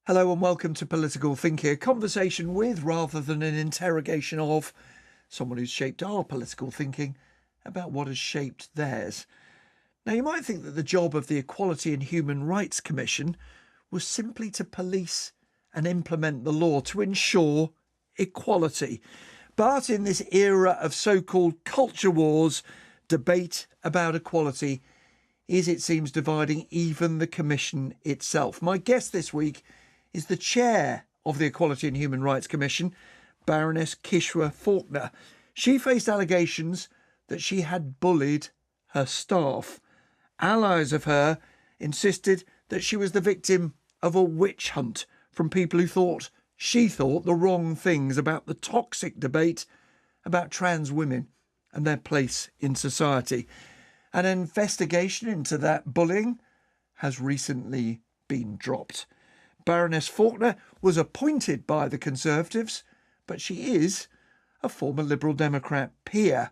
Hello and welcome to Political Thinking, a conversation with, rather than an interrogation of, someone who's shaped our political thinking about what has shaped theirs. Now, you might think that the job of the Equality and Human Rights Commission was simply to police and implement the law to ensure equality. But in this era of so-called culture wars, debate about equality is, it seems, dividing even the Commission itself. My guest this week is the chair of the Equality and Human Rights Commission, Baroness Kishwa Faulkner. She faced allegations that she had bullied her staff. Allies of her insisted that she was the victim of a witch hunt from people who she thought the wrong things about the toxic debate about trans women and their place in society. An investigation into that bullying has recently been dropped. Baroness Faulkner was appointed by the Conservatives, but she is a former Liberal Democrat peer.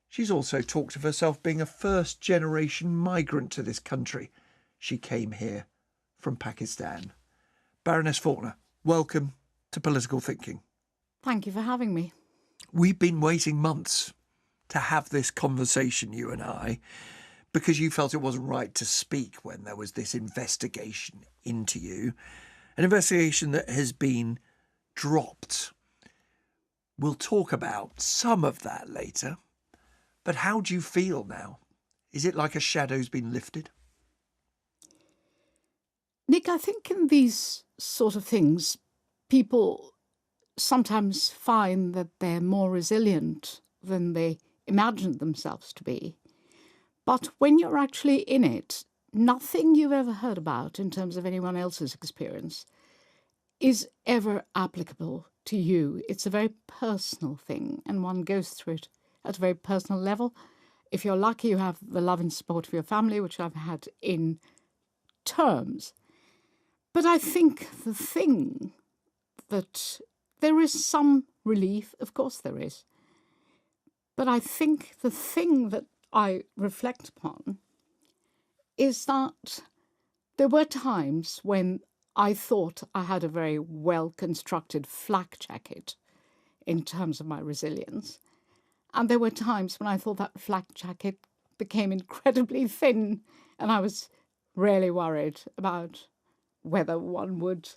She's also talked of herself being a first-generation migrant to this country. She came here from Pakistan. Baroness Faulkner, welcome to Political Thinking. Thank you for having me. We've been waiting months to have this conversation, you and I, because you felt it wasn't right to speak when there was this investigation into you. An investigation that has been dropped. We'll talk about some of that later. But how do you feel now? Is it like a shadow's been lifted? Nick, I think in these sort of things, people sometimes find that they're more resilient than they imagined themselves to be. But when you're actually in it, nothing you've ever heard about in terms of anyone else's experience is ever applicable to you. It's a very personal thing, and one goes through it at a very personal level. If you're lucky, you have the love and support of your family, which I've had in terms. But I think the thing that there is some relief, of course there is. But I think the thing that I reflect upon is that there were times when I thought I had a very well-constructed flak jacket in terms of my resilience. And there were times when I thought that flak jacket became incredibly thin, and I was really worried about whether one would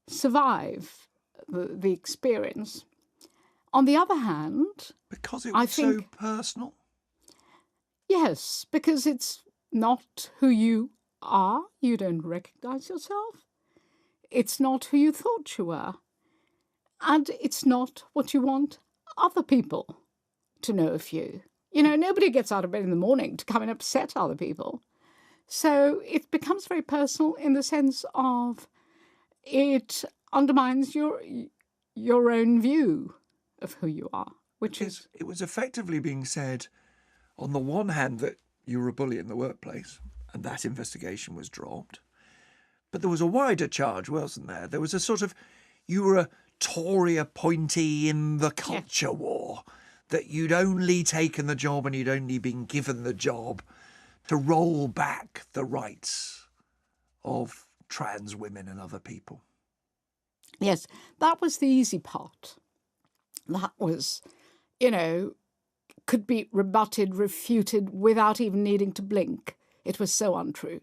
survive the experience. On the other hand, because it was so personal? Yes, because it's not who you are. You don't recognise yourself. It's not who you thought you were. And it's not what you want other people to know of you. You know, nobody gets out of bed in the morning to come and upset other people. So it becomes very personal in the sense of it undermines your own view of who you are, which is... It was effectively being said, on the one hand, that you were a bully in the workplace, and that investigation was dropped. But there was a wider charge, wasn't there? There was a sort of, you were a Tory appointee in the culture war, that you'd only taken the job and you'd only been given the job to roll back the rights of trans women and other people. Yes, that was the easy part. That was, could be rebutted, refuted without even needing to blink. It was so untrue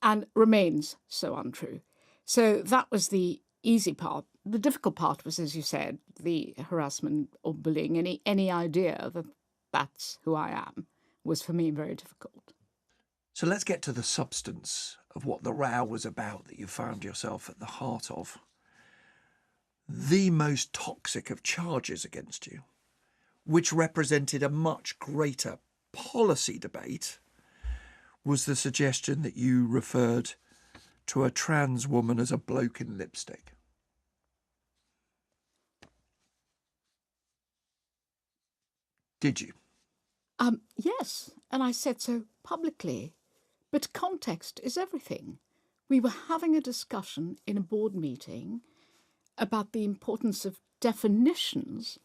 and remains so untrue. So that was the easy part. The difficult part was, as you said, the harassment or bullying. Any idea that that's who I am was for me very difficult. So let's get to the substance of what the row was about that you found yourself at the heart of. The most toxic of charges against you, which represented a much greater policy debate, was the suggestion that you referred to a trans woman as a bloke in lipstick. Did you? Yes, and I said so publicly. But context is everything. We were having a discussion in a board meeting about the importance of definitions,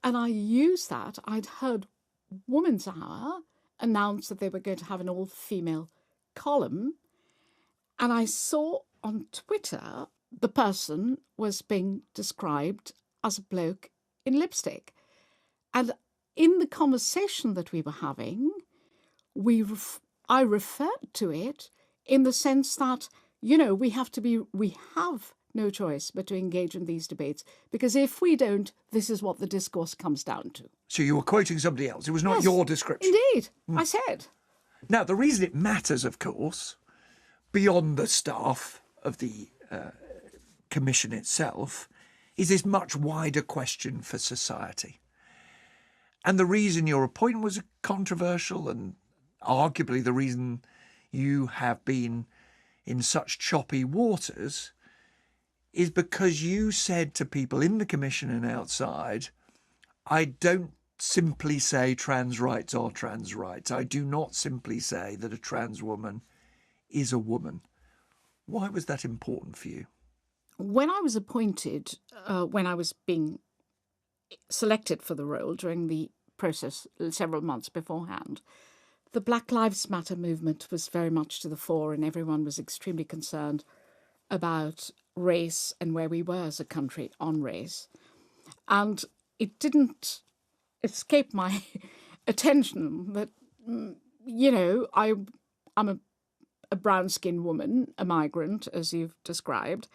and I used that. I'd heard Woman's Hour announce that they were going to have an all-female column, and I saw on Twitter, the person was being described as a bloke in lipstick. And in the conversation that we were having, I referred to it in the sense that, we have no choice but to engage in these debates, because if we don't, this is what the discourse comes down to. So you were quoting somebody else. It was not your description. Indeed, I said. Now, the reason it matters, of course, beyond the staff of the commission itself, is this much wider question for society. And the reason your appointment was controversial, and arguably the reason you have been in such choppy waters, is because you said to people in the commission and outside, I don't simply say trans rights are trans rights. I do not simply say that a trans woman is a woman. Why was that important for you? When I was appointed, when I was being selected for the role during the process several months beforehand, the Black Lives Matter movement was very much to the fore, and everyone was extremely concerned about race and where we were as a country on race. And it didn't escape my attention that, I'm a brown-skinned woman, a migrant, as you've described,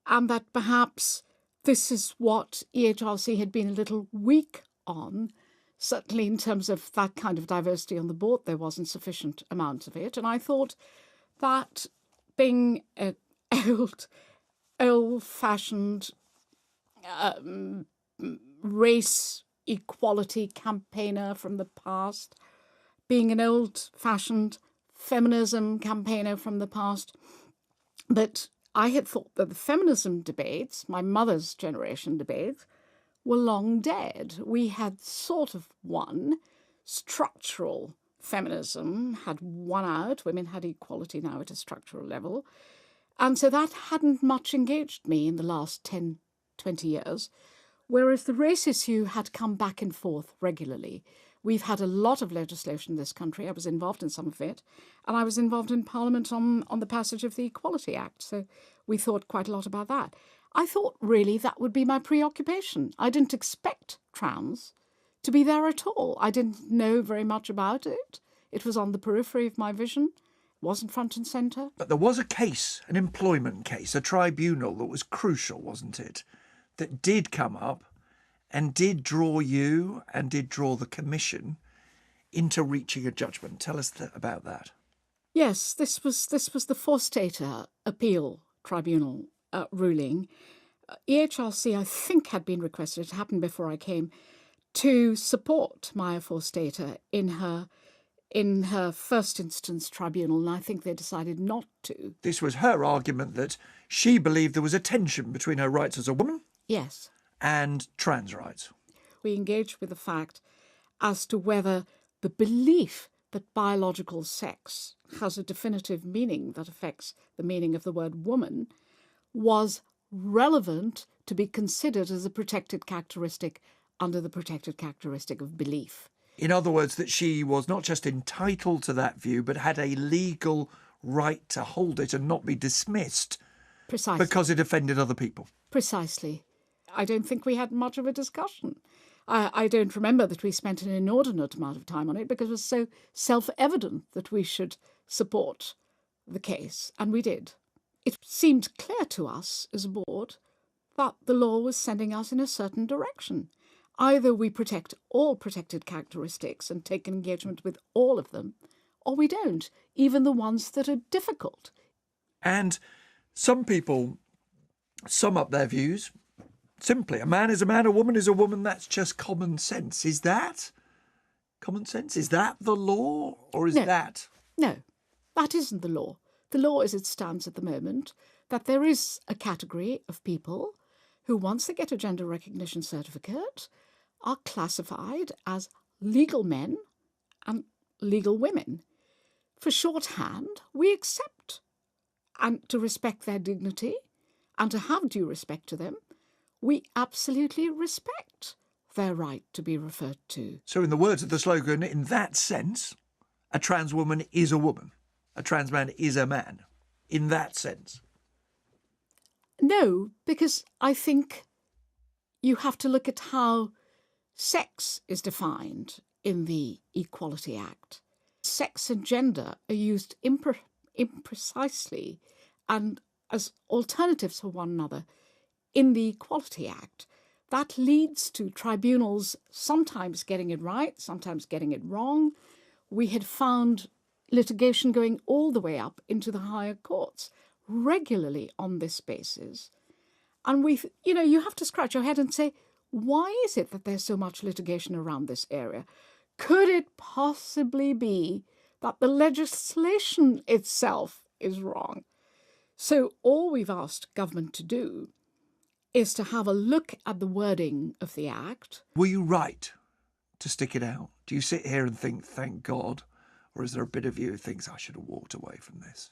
and that perhaps this is what EHRC had been a little weak on. Certainly in terms of that kind of diversity on the board, there wasn't sufficient amount of it. And I thought that being an old-fashioned race equality campaigner from the past, being an old-fashioned feminism campaigner from the past, that I had thought that the feminism debates, my mother's generation debates, were long dead. We had sort of won. Structural feminism had won out. Women had equality now at a structural level. And so that hadn't much engaged me in the last 10, 20 years, whereas the race issue had come back and forth regularly. We've had a lot of legislation in this country. I was involved in some of it, and I was involved in Parliament on the passage of the Equality Act, so we thought quite a lot about that. I thought really that would be my preoccupation. I didn't expect trans to be there at all. I didn't know very much about it. It was on the periphery of my vision. It wasn't front and centre. But there was a case, an employment case, a tribunal that was crucial, wasn't it? That did come up and did draw you and did draw the commission into reaching a judgment. Tell us about that. Yes, this was the Forstater appeal tribunal ruling. EHRC, I think, had been requested, it happened before I came, to support Maya Forstater in her first instance tribunal, and I think they decided not to. This was her argument that she believed there was a tension between her rights as a woman, yes, and trans rights. We engaged with the fact as to whether the belief that biological sex has a definitive meaning that affects the meaning of the word woman was relevant to be considered as a protected characteristic under the protected characteristic of belief. In other words, that she was not just entitled to that view, but had a legal right to hold it and not be dismissed. Precisely. Because it offended other people. Precisely. I don't think we had much of a discussion. I don't remember that we spent an inordinate amount of time on it because it was so self-evident that we should support the case, and we did. It seemed clear to us as a board that the law was sending us in a certain direction. Either we protect all protected characteristics and take engagement with all of them, or we don't, even the ones that are difficult. And some people sum up their views simply. A man is a man, a woman is a woman. That's just common sense. Is that common sense? Is that the law? Or is that? No, that isn't the law. The law as it stands at the moment, that there is a category of people who, once they get a gender recognition certificate, are classified as legal men and legal women. For shorthand, we accept, and to respect their dignity and to have due respect to them, we absolutely respect their right to be referred to. So in the words of the slogan, in that sense, a trans woman is a woman. A trans man is a man. In that sense. No, because I think you have to look at how sex is defined in the Equality Act. Sex and gender are used imprecisely and as alternatives for one another in the Equality Act. That leads to tribunals sometimes getting it right, sometimes getting it wrong. We had found litigation going all the way up into the higher courts regularly on this basis. And you have to scratch your head and say, why is it that there's so much litigation around this area? Could it possibly be that the legislation itself is wrong? So all we've asked government to do is to have a look at the wording of the Act. Were you right to stick it out? Do you sit here and think, thank God? Or is there a bit of you who thinks I should have walked away from this?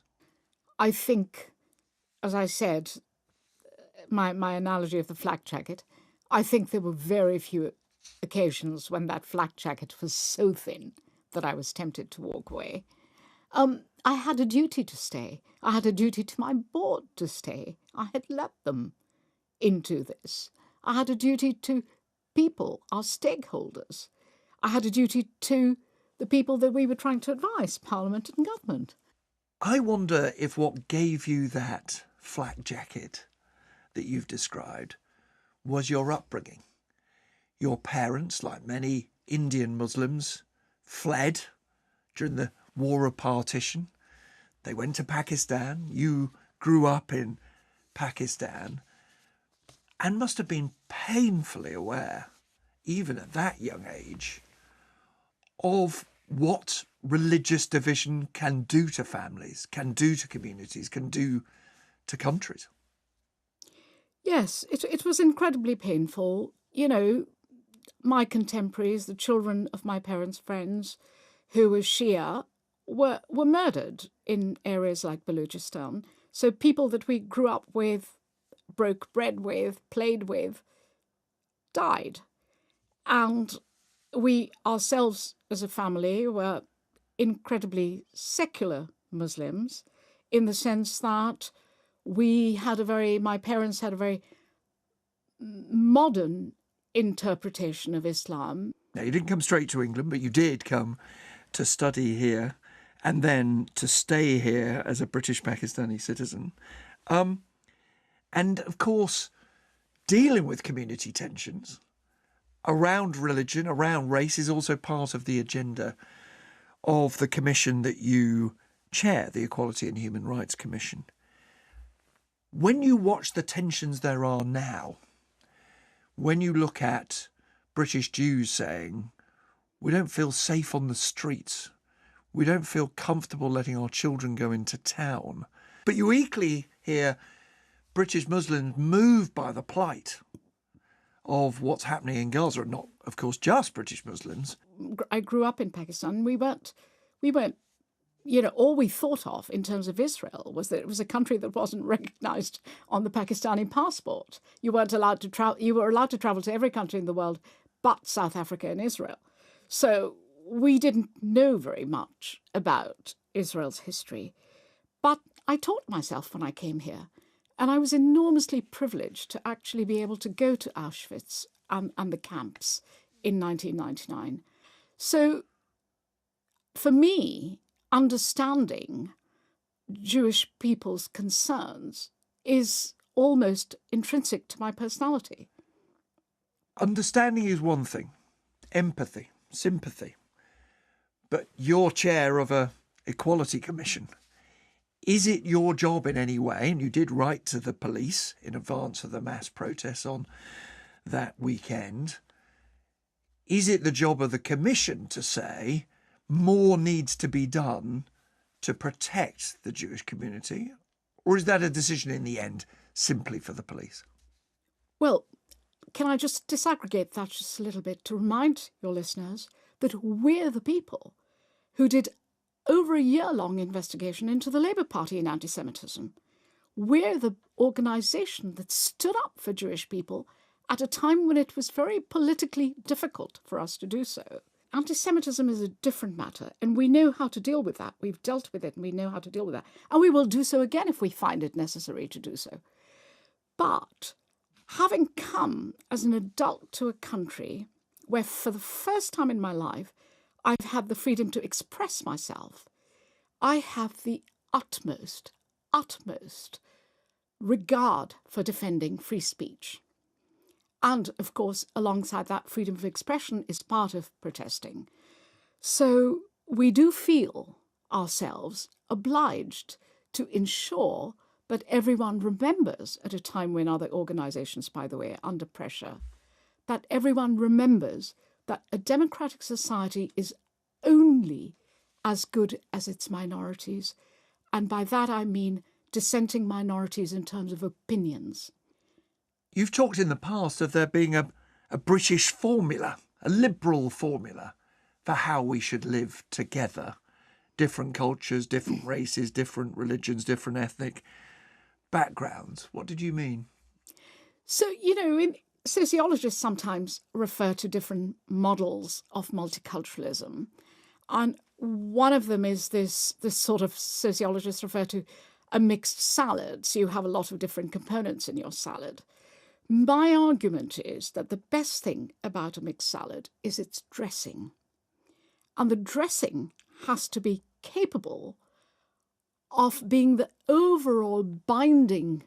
I think, as I said, my analogy of the flak jacket, I think there were very few occasions when that flak jacket was so thin that I was tempted to walk away. I had a duty to stay. I had a duty to my board to stay. I had let them into this. I had a duty to people, our stakeholders. I had a duty to the people that we were trying to advise, Parliament and government. I wonder if what gave you that flak jacket that you've described was your upbringing. Your parents, like many Indian Muslims, fled during the War of Partition. They went to Pakistan. You grew up in Pakistan and must have been painfully aware, even at that young age, of what religious division can do to families, can do to communities, can do to countries. Yes, it was incredibly painful. My contemporaries, the children of my parents' friends who were Shia, were murdered in areas like Balochistan. So people that we grew up with, broke bread with, played with, died. And we ourselves as a family were incredibly secular Muslims in the sense that my parents had a very modern interpretation of Islam. Now, you didn't come straight to England, but you did come to study here and then to stay here as a British Pakistani citizen. And of course, dealing with community tensions around religion, around race is also part of the agenda of the commission that you chair, the Equality and Human Rights Commission. When you watch the tensions there are now, when you look at British Jews saying, we don't feel safe on the streets, we don't feel comfortable letting our children go into town, but you equally hear British Muslims moved by the plight of what's happening in Gaza, and not, of course, just British Muslims. I grew up in Pakistan. We weren't, all we thought of in terms of Israel was that it was a country that wasn't recognized on the Pakistani passport. You weren't allowed to travel. You were allowed to travel to every country in the world but South Africa and Israel. So we didn't know very much about Israel's history. But I taught myself when I came here. And I was enormously privileged to actually be able to go to Auschwitz and the camps in 1999. So for me, understanding Jewish people's concerns is almost intrinsic to my personality. Understanding is one thing, empathy, sympathy. But you're chair of a Equality Commission. Is it your job in any way, and you did write to the police in advance of the mass protests on that weekend, is it the job of the commission to say more needs to be done to protect the Jewish community? Or is that a decision in the end simply for the police? Well, can I just disaggregate that just a little bit to remind your listeners that we're the people who did over a year-long investigation into the Labour Party in anti-Semitism. We're the organisation that stood up for Jewish people at a time when it was very politically difficult for us to do so. Anti-Semitism is a different matter, and we know how to deal with that. We've dealt with it, and we know how to deal with that. And we will do so again if we find it necessary to do so. But having come as an adult to a country where for the first time in my life I've had the freedom to express myself, I have the utmost regard for defending free speech. And, of course, alongside that, freedom of expression is part of protesting. So we do feel ourselves obliged to ensure that everyone remembers, at a time when other organisations, by the way, are under pressure, that everyone remembers that a democratic society is only as good as its minorities. And by that I mean dissenting minorities in terms of opinions. You've talked in the past of there being a British formula, a liberal formula for how we should live together. Different cultures, different races, different religions, different ethnic backgrounds. What did you mean? So, sociologists sometimes refer to different models of multiculturalism. And one of them is this sort of sociologists refer to a mixed salad. So you have a lot of different components in your salad. My argument is that the best thing about a mixed salad is its dressing. And the dressing has to be capable of being the overall binding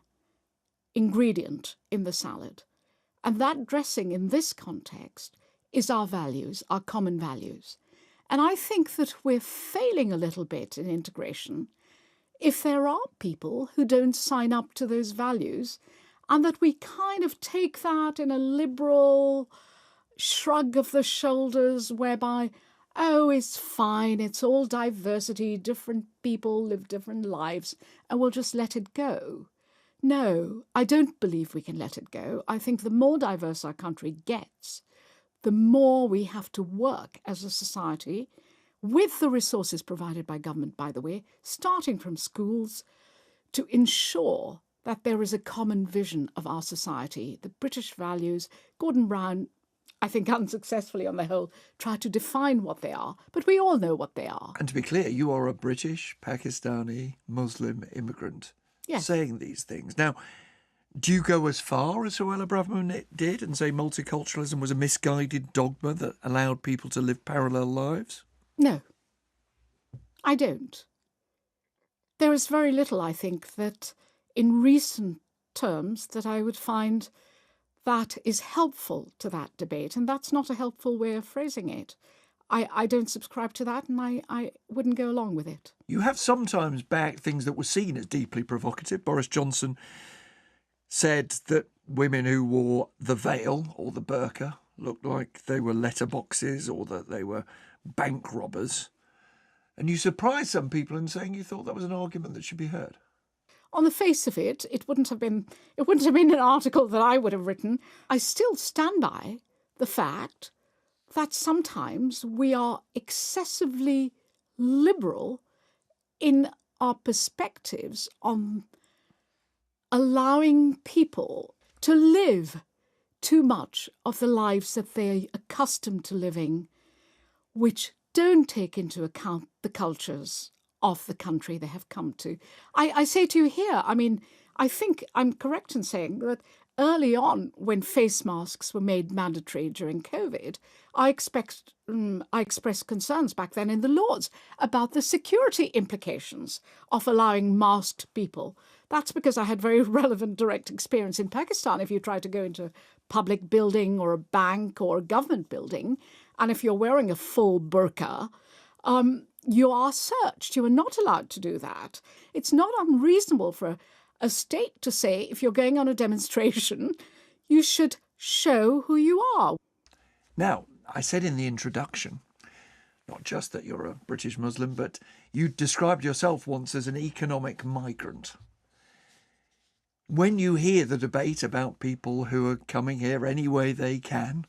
ingredient in the salad. And that dressing in this context is our values, our common values. And I think that we're failing a little bit in integration if there are people who don't sign up to those values, and that we kind of take that in a liberal shrug of the shoulders whereby, oh, it's fine, it's all diversity, different people live different lives, and we'll just let it go. No, I don't believe we can let it go. I think the more diverse our country gets, the more we have to work as a society with the resources provided by government, by the way, starting from schools, to ensure that there is a common vision of our society. The British values, Gordon Brown, I think unsuccessfully on the whole, tried to define what they are, but we all know what they are. And to be clear, you are a British, Pakistani, Muslim immigrant saying these things. Now, do you go as far as Suella Braverman did and say multiculturalism was a misguided dogma that allowed people to live parallel lives? No, I don't. There is very little, I think, that in recent terms that I would find that is helpful to that debate, and that's not a helpful way of phrasing it. I don't subscribe to that, and I wouldn't go along with it. You have sometimes backed things that were seen as deeply provocative. Boris Johnson said that women who wore the veil or the burqa looked like they were letterboxes or that they were bank robbers. And you surprised some people in saying you thought that was an argument that should be heard. On the face of it, it wouldn't have been an article that I would have written. I still stand by the fact that sometimes we are excessively liberal in our perspectives on allowing people to live too much of the lives that they're accustomed to living, which don't take into account the cultures of the country they have come to. I say to you here, I think I'm correct in saying that early on, when face masks were made mandatory during COVID, I expressed concerns back then in the Lords about the security implications of allowing masked people. That's because I had very relevant direct experience in Pakistan. If you try to go into a public building or a bank or a government building, and if you're wearing a full burqa, you are searched. You are not allowed to do that. It's not unreasonable for a state to say, if you're going on a demonstration, you should show who you are. Now, I said in the introduction, not just that you're a British Muslim, but you described yourself once as an economic migrant. When you hear the debate about people who are coming here any way they can,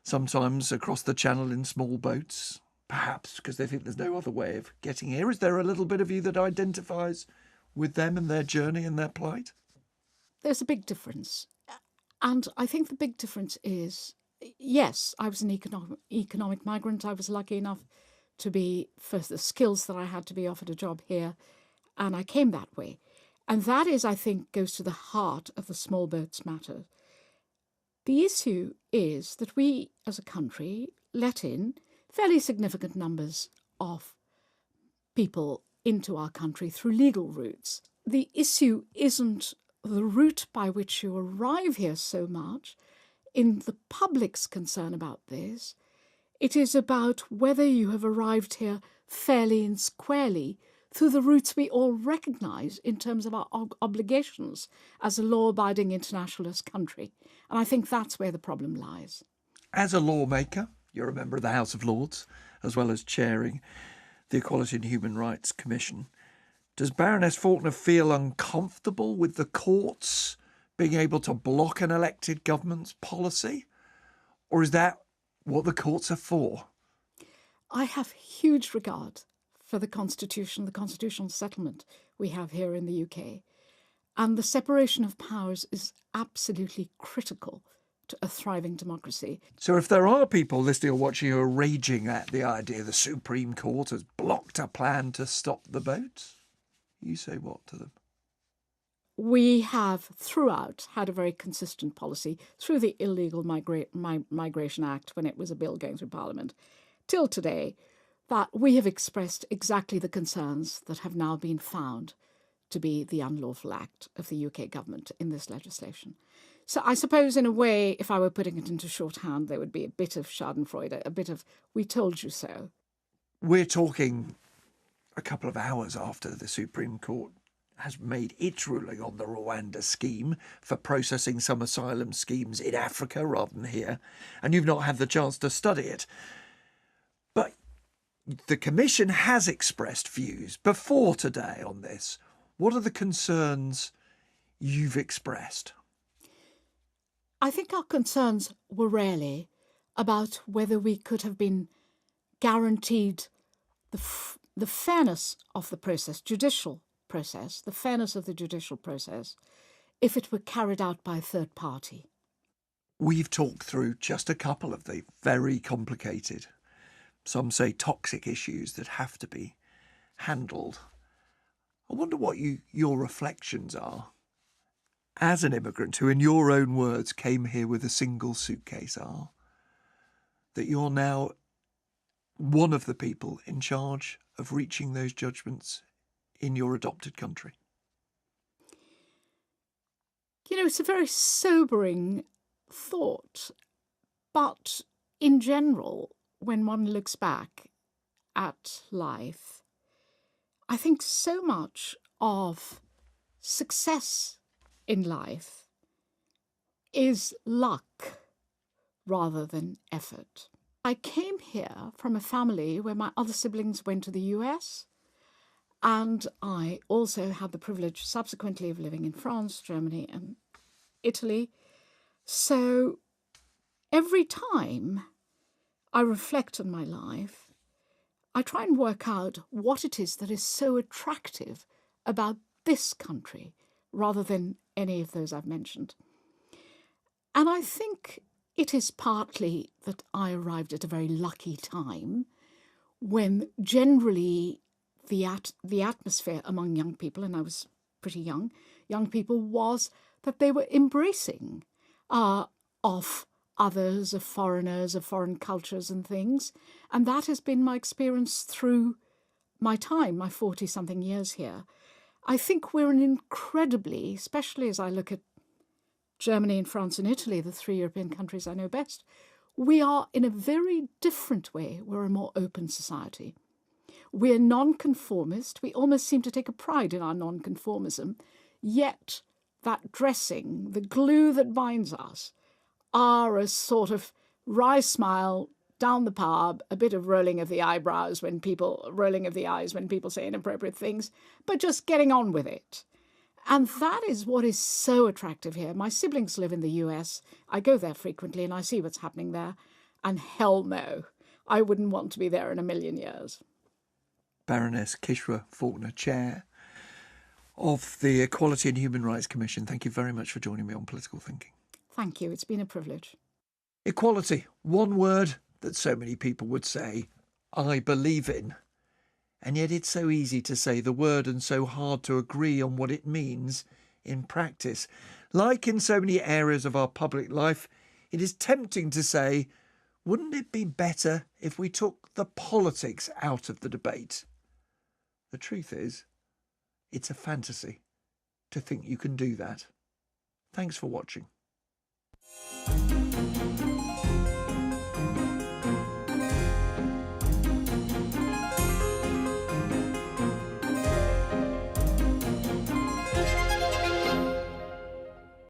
sometimes across the channel in small boats, perhaps because they think there's no other way of getting here, is there a little bit of you that identifies with them and their journey and their plight? There's a big difference. And I think the big difference is, yes, I was an economic migrant. I was lucky enough to be, for the skills that I had, to be offered a job here. And I came that way. And that is, I think, goes to the heart of the small boats matter. The issue is that we, as a country, let in fairly significant numbers of people into our country through legal routes. The issue isn't the route by which you arrive here so much in the public's concern about this. It is about whether you have arrived here fairly and squarely through the routes we all recognise in terms of our obligations as a law-abiding internationalist country. And I think that's where the problem lies. As a lawmaker, you're a member of the House of Lords, as well as chairing the Equality and Human Rights Commission. Does Baroness Faulkner feel uncomfortable with the courts being able to block an elected government's policy? Or is that what the courts are for? I have huge regard for the Constitution, the constitutional settlement we have here in the UK. And the separation of powers is absolutely critical to a thriving democracy. So if there are people listening or watching who are raging at the idea the Supreme Court has blocked a plan to stop the boats, you say what to them? We have throughout had a very consistent policy through the Illegal Migration Act when it was a bill going through Parliament, till today, that we have expressed exactly the concerns that have now been found to be the unlawful act of the UK government in this legislation. So I suppose in a way, if I were putting it into shorthand, there would be a bit of schadenfreude, a bit of we told you so. We're talking a couple of hours after the Supreme Court has made its ruling on the Rwanda scheme for processing some asylum schemes in Africa rather than here, and you've not had the chance to study it. But the Commission has expressed views before today on this. What are the concerns you've expressed? I think our concerns were really about whether we could have been guaranteed the fairness of the process, judicial process, the fairness of the judicial process, if it were carried out by a third party. We've talked through just a couple of the very complicated, some say toxic issues that have to be handled. I wonder what your reflections are as an immigrant who, in your own words, came here with a single suitcase, are that you're now one of the people in charge of reaching those judgments in your adopted country. You know, it's a very sobering thought, but in general, when one looks back at life, I think so much of success in life is luck rather than effort. I came here from a family where my other siblings went to the US, and I also had the privilege subsequently of living in France, Germany, and Italy. So every time I reflect on my life, I try and work out what it is that is so attractive about this country rather than any of those I've mentioned. And I think it is partly that I arrived at a very lucky time when generally the atmosphere among young people, and I was pretty young people, was that they were embracing of others, of foreigners, of foreign cultures and things. And that has been my experience through my time, my 40-something years here. I think we're an incredibly, especially as I look at Germany and France and Italy, the three European countries I know best, we are in a very different way. We're a more open society. We're nonconformist. We almost seem to take a pride in our nonconformism. Yet that dressing, the glue that binds us, are a sort of wry smile down the pub, a bit of rolling of the eyes when people say inappropriate things, but just getting on with it. And that is what is so attractive here. My siblings live in the US. I go there frequently and I see what's happening there. And hell no, I wouldn't want to be there in a million years. Baroness Kishra Faulkner, Chair of the Equality and Human Rights Commission, thank you very much for joining me on Political Thinking. Thank you. It's been a privilege. Equality, one word that so many people would say, I believe in. And yet it's so easy to say the word and so hard to agree on what it means in practice. Like in so many areas of our public life, it is tempting to say, wouldn't it be better if we took the politics out of the debate? The truth is, it's a fantasy to think you can do that. Thanks for watching.